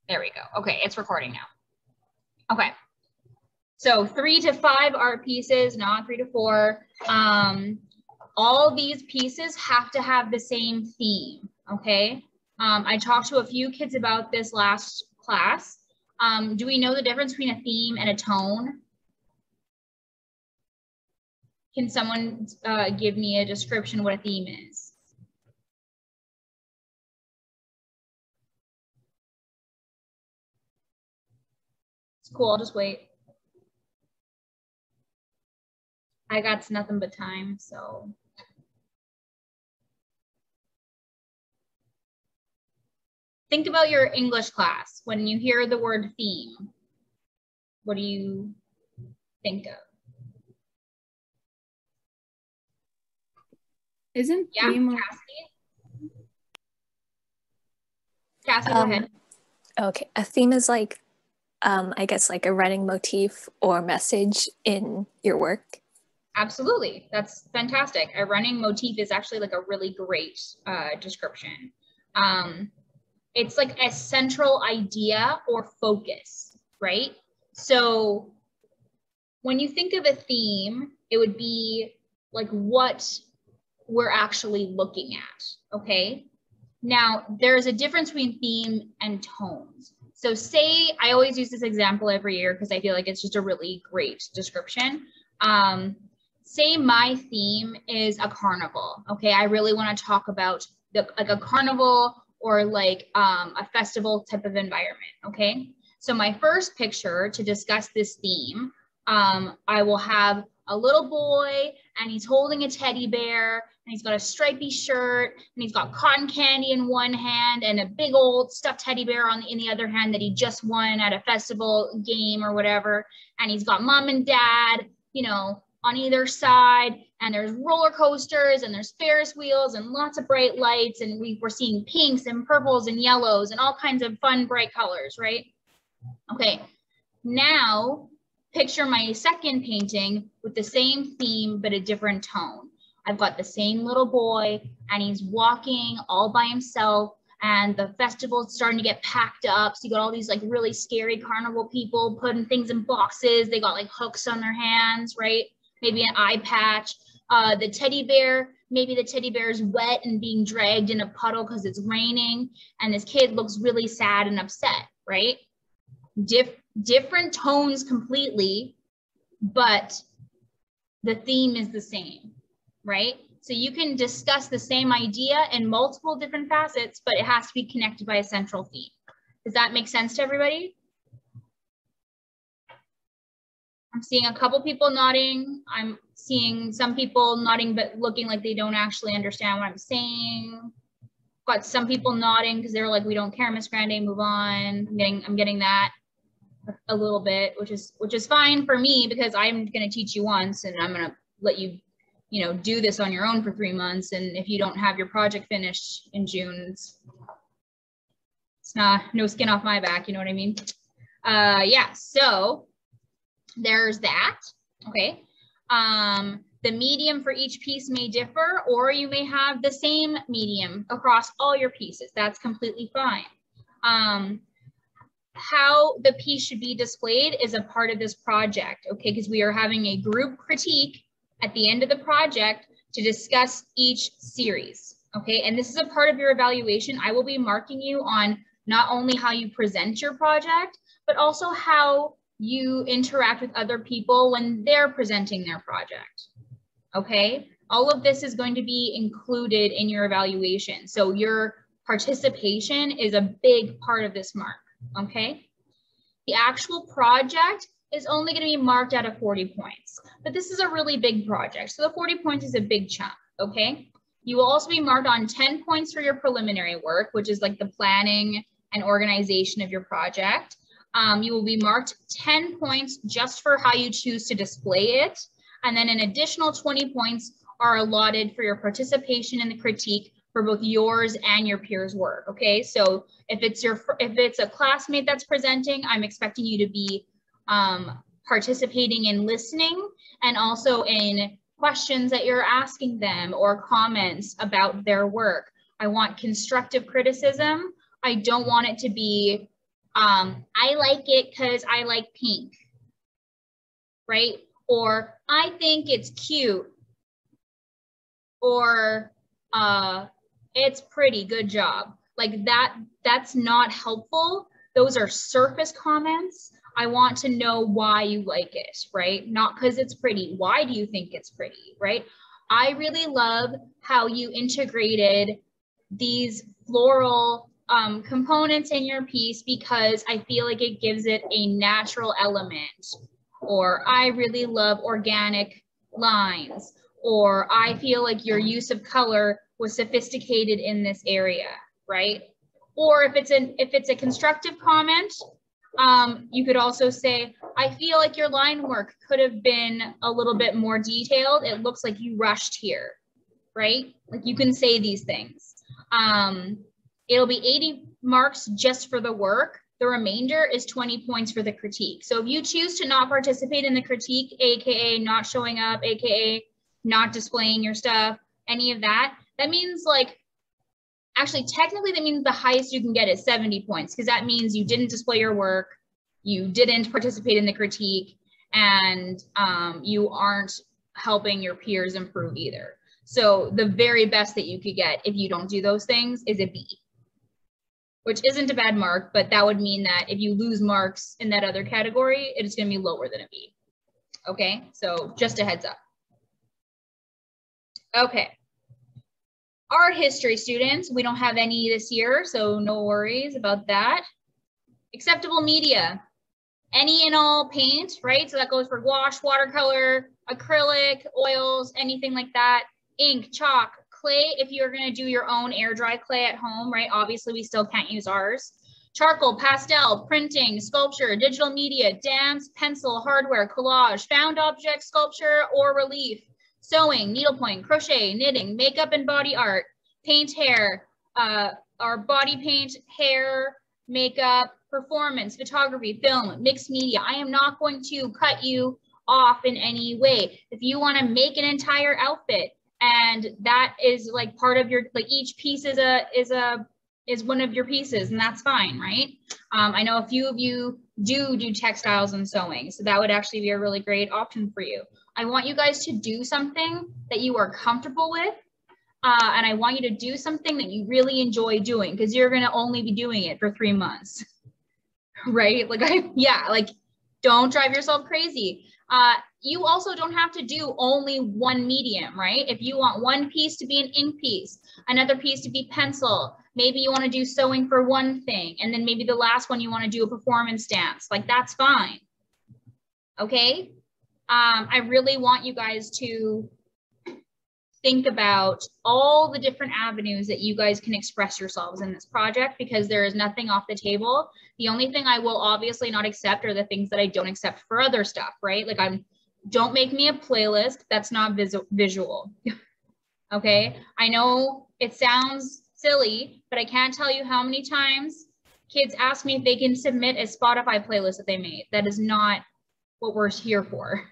There we go. Okay, it's recording now. Okay. So 3 to 5 art pieces, not 3 to 4. All these pieces have to have the same theme, okay? I talked to a few kids about this last class. Do we know the difference between a theme and a tone? Can someone give me a description of what a theme is? It's cool, I'll just wait. I got nothing but time, so. Think about your English class. When you hear the word theme, what do you think of? Isn't theme? Cassie, go ahead. Okay, a theme is like, I guess like a running motif or message in your work. Absolutely, that's fantastic. A running motif is actually like a really great description. It's like a central idea or focus, right? So when you think of a theme, it would be like what we're actually looking at, okay? Now, there's a difference between theme and tones. So say, I always use this example every year because I feel like it's just a really great description. Say my theme is a carnival, okay? I really want to talk about like a carnival or like a festival type of environment, okay? So my first picture to discuss this theme, I will have a little boy and he's holding a teddy bear and he's got a stripy shirt and he's got cotton candy in one hand and a big old stuffed teddy bear in the other hand that he just won at a festival game or whatever. And he's got mom and dad, you know, on either side, and there's roller coasters and there's Ferris wheels and lots of bright lights, and we're seeing pinks and purples and yellows and all kinds of fun bright colors, right? Okay, now picture my second painting with the same theme but a different tone. I've got the same little boy and he's walking all by himself, and the festival's starting to get packed up. So you got all these like really scary carnival people putting things in boxes. They got like hooks on their hands, right? Maybe an eye patch. The teddy bear, maybe the teddy bear is wet and being dragged in a puddle because it's raining, and this kid looks really sad and upset, right? Different tones completely, but the theme is the same, right? So you can discuss the same idea in multiple different facets, but it has to be connected by a central theme. Does that make sense to everybody? I'm seeing a couple people nodding. I'm seeing some people nodding, but looking like they don't actually understand what I'm saying. Got some people nodding because they're like, we don't care, Miss Grande, move on. I'm getting that a little bit, which is fine for me because I'm going to teach you once and I'm going to let you, you know, do this on your own for 3 months. And if you don't have your project finished in June, it's not, no skin off my back. You know what I mean? Yeah. So there's that, okay. The medium for each piece may differ, or you may have the same medium across all your pieces. That's completely fine. How the piece should be displayed is a part of this project, okay, because we are having a group critique at the end of the project to discuss each series, okay, and this is a part of your evaluation. I will be marking you on not only how you present your project, but also how you interact with other people when they're presenting their project, okay? All of this is going to be included in your evaluation. So your participation is a big part of this mark, okay? The actual project is only going to be marked out of 40 points, but this is a really big project. So the 40 points is a big chunk, okay? You will also be marked on 10 points for your preliminary work, which is like the planning and organization of your project. You will be marked 10 points just for how you choose to display it. And then an additional 20 points are allotted for your participation in the critique for both yours and your peers' work, okay? So if it's a classmate that's presenting, I'm expecting you to be participating in listening and also in questions that you're asking them or comments about their work. I want constructive criticism. I don't want it to be, I like it because I like pink, right? Or I think it's cute, or it's pretty, good job. Like that's not helpful. Those are surface comments. I want to know why you like it, right? Not because it's pretty. Why do you think it's pretty, right? I really love how you integrated these floral components in your piece because I feel like it gives it a natural element. Or I really love organic lines. Or I feel like your use of color was sophisticated in this area, right? Or if it's a constructive comment, you could also say, I feel like your line work could have been a little bit more detailed. It looks like you rushed here, right? Like you can say these things. It'll be 80 marks just for the work. The remainder is 20 points for the critique. So if you choose to not participate in the critique, AKA not showing up, AKA not displaying your stuff, any of that, that means like, actually, technically that means the highest you can get is 70 points because that means you didn't display your work, you didn't participate in the critique, and you aren't helping your peers improve either. So the very best that you could get if you don't do those things is a B, which isn't a bad mark, but that would mean that if you lose marks in that other category, it is going to be lower than a B. Okay, so just a heads up. Okay. Art history students, we don't have any this year, so no worries about that. Acceptable media, any and all paint, right? So that goes for gouache, watercolor, acrylic, oils, anything like that. Ink, chalk, clay, if you're gonna do your own air dry clay at home, right? Obviously we still can't use ours. Charcoal, pastel, printing, sculpture, digital media, dance, pencil, hardware, collage, found object, sculpture, or relief. Sewing, needlepoint, crochet, knitting, makeup and body art, paint hair, or body paint, hair, makeup, performance, photography, film, mixed media. I am not going to cut you off in any way. If you want to make an entire outfit and that is like part of your, like each piece is one of your pieces, and that's fine, right? I know a few of you do textiles and sewing, so that would actually be a really great option for you. I want you guys to do something that you are comfortable with, and I want you to do something that you really enjoy doing because you're going to only be doing it for 3 months, right? Like, don't drive yourself crazy. You also don't have to do only one medium, right? If you want one piece to be an ink piece, another piece to be pencil, maybe you want to do sewing for one thing, and then maybe the last one you want to do a performance dance, like that's fine, okay? I really want you guys to think about all the different avenues that you guys can express yourselves in this project because there is nothing off the table. The only thing I will obviously not accept are the things that I don't accept for other stuff, right? Like don't make me a playlist that's not visual, okay? I know it sounds silly, but I can't tell you how many times kids ask me if they can submit a Spotify playlist that they made. That is not what we're here for.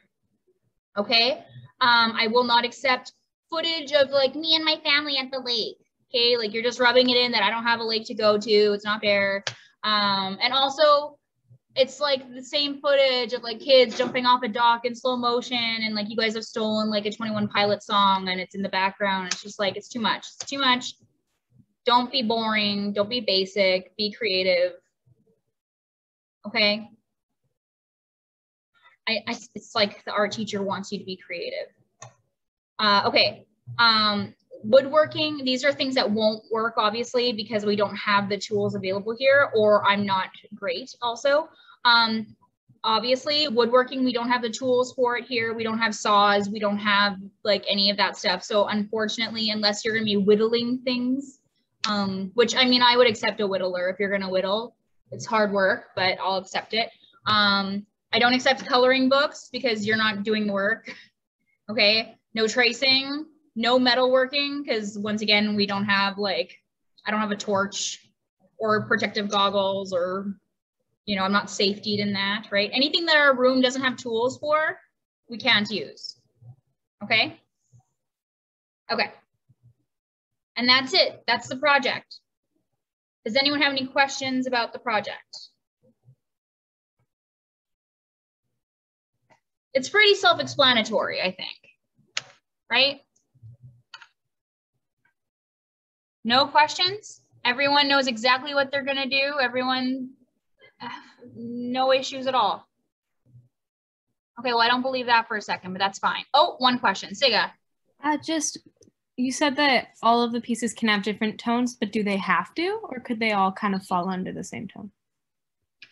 Okay, I will not accept footage of like me and my family at the lake. Okay, like you're just rubbing it in that I don't have a lake to go to. It's not fair. And also, it's like the same footage of like kids jumping off a dock in slow motion, and like you guys have stolen like a 21 Pilot song, and it's in the background. It's just like it's too much. It's too much. Don't be boring. Don't be basic. Be creative. Okay. It's like the art teacher wants you to be creative. Okay, woodworking, these are things that won't work obviously because we don't have the tools available here, or I'm not great also. Obviously woodworking, we don't have the tools for it here. We don't have saws, we don't have like any of that stuff. So unfortunately, unless you're gonna be whittling things, which I mean, I would accept a whittler if you're gonna whittle. It's hard work, but I'll accept it. I don't accept coloring books because you're not doing the work, okay? No tracing, no metalworking, because once again, we don't have like, I don't have a torch or protective goggles or, you know, I'm not safetied in that, right? Anything that our room doesn't have tools for, we can't use, okay? Okay. And that's it, that's the project. Does anyone have any questions about the project? It's pretty self-explanatory, I think, right? No questions? Everyone knows exactly what they're gonna do? Everyone, no issues at all? Okay, well, I don't believe that for a second, but that's fine. Oh, one question, Siga. You said that all of the pieces can have different tones, but do they have to, or could they all kind of fall under the same tone?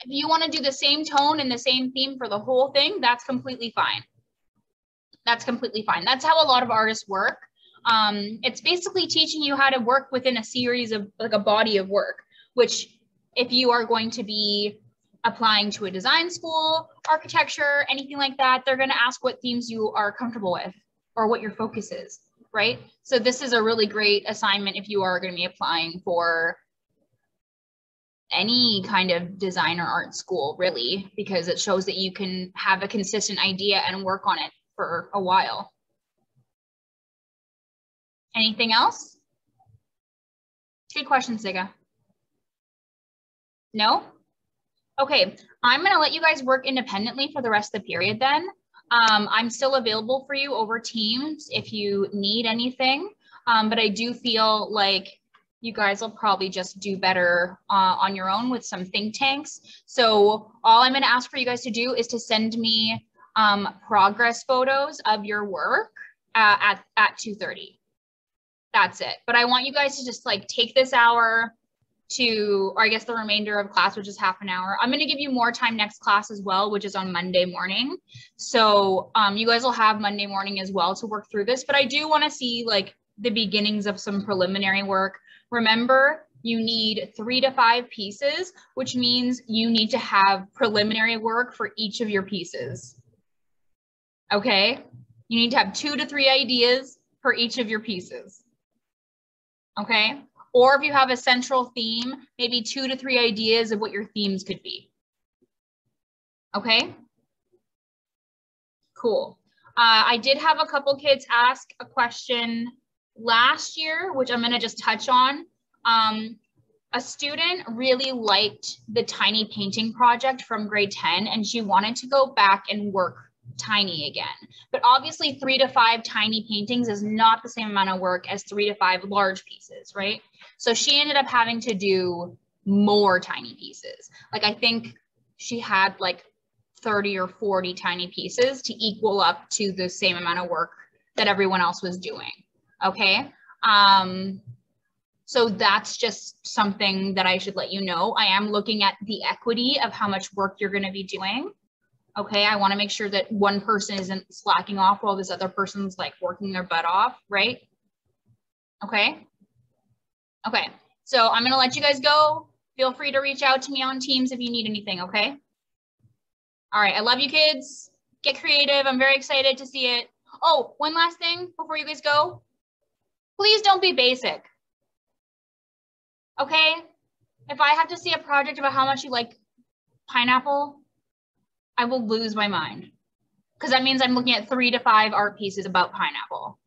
If you want to do the same tone and the same theme for the whole thing, that's completely fine. That's completely fine. That's how a lot of artists work. It's basically teaching you how to work within a series of like a body of work, which if you are going to be applying to a design school, architecture, anything like that, they're going to ask what themes you are comfortable with or what your focus is, right? So this is a really great assignment if you are going to be applying for any kind of design or art school, really, because it shows that you can have a consistent idea and work on it for a while. Anything else? Good question, Siga. No? Okay, I'm gonna let you guys work independently for the rest of the period then. I'm still available for you over Teams if you need anything, but I do feel like you guys will probably just do better on your own with some think tanks. So all I'm gonna ask for you guys to do is to send me progress photos of your work at 2:30. That's it. But I want you guys to just like take this hour to, or I guess the remainder of class, which is half an hour. I'm going to give you more time next class as well, which is on Monday morning. So you guys will have Monday morning as well to work through this, but I do want to see like the beginnings of some preliminary work. Remember, you need 3 to 5 pieces, which means you need to have preliminary work for each of your pieces. Okay? You need to have 2 to 3 ideas for each of your pieces. Okay? Or if you have a central theme, maybe 2 to 3 ideas of what your themes could be. Okay? Cool. I did have a couple kids ask a question last year, which I'm gonna just touch on. A student really liked the tiny painting project from grade 10 and she wanted to go back and work tiny again. But obviously 3 to 5 tiny paintings is not the same amount of work as 3 to 5 large pieces, right? So she ended up having to do more tiny pieces. Like I think she had like 30 or 40 tiny pieces to equal up to the same amount of work that everyone else was doing, okay? So that's just something that I should let you know. I am looking at the equity of how much work you're gonna be doing. Okay, I want to make sure that one person isn't slacking off while this other person's like working their butt off, right? Okay. Okay, so I'm gonna let you guys go. Feel free to reach out to me on Teams if you need anything, okay? All right, I love you kids. Get creative, I'm very excited to see it. Oh, one last thing before you guys go. Please don't be basic, okay? If I have to see a project about how much you like pineapple, I will lose my mind because that means I'm looking at 3 to 5 art pieces about pineapple.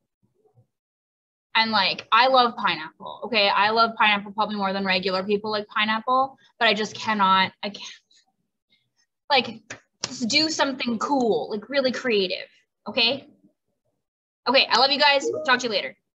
And like, I love pineapple. Okay. I love pineapple probably more than regular people like pineapple, but I just cannot, I can't like just do something cool, like really creative. Okay. Okay. I love you guys. Talk to you later.